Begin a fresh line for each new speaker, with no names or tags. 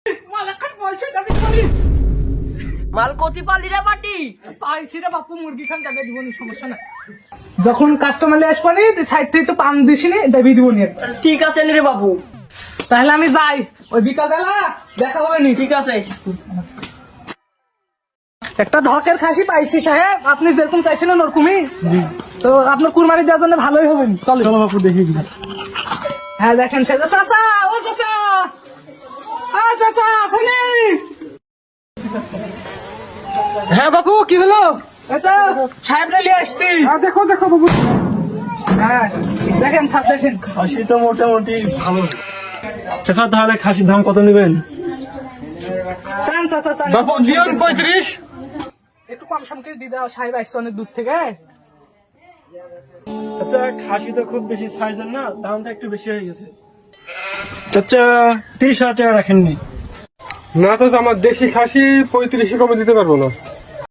মাল এখন পয়সা যাবে বলি
মাল কতি পালি রে পাটি
পাইছি রে বাপু মুরগি খান যাবে দিবনি সমস্যা না যখন কাস্টমার আসবে নি তুই সাইড থেকে একটু পান দিস নি দেবি দিবনি
ঠিক আছে রে বাবু
তাহলে আমি যাই ওই বিকালবেলা দেখা হবে নি
ঠিক আছে
একটা ধকের খাসি পাইছি সাহেব আপনি যেরকম চাইছিলেন ওরকমই তো আপনার কুরবানি দেওয়ার জন্য ভালোই হবে চলো বাপু দেখি হ্যাঁ দেখেন সে চাচা ও চাচা চাচা আসেনি হ্যাঁ বাপু কি হলো এটা সাহেব নিয়ে আসছি দেখো দেখো বাবু হ্যাঁ দেখেন স্যার দেখেন
খাসি তো মোটামুটি ভালো। চাচা তাহলে খাসির দাম কত নেবেন?
চান চাচা চান
বাপু দিয়ন 35।
একটু কম সম করে দিয়ে দাও সাহেব আসছে অনেক দূর থেকে
চাচা খাসি তো খুব বেশি সাইজের না, দামটা একটু বেশি হয়ে গেছে। চাচা 30,000 টাকা রাখেননি?
না তো আমার দেশি খাসি 35 কমে দিতে পারবো না।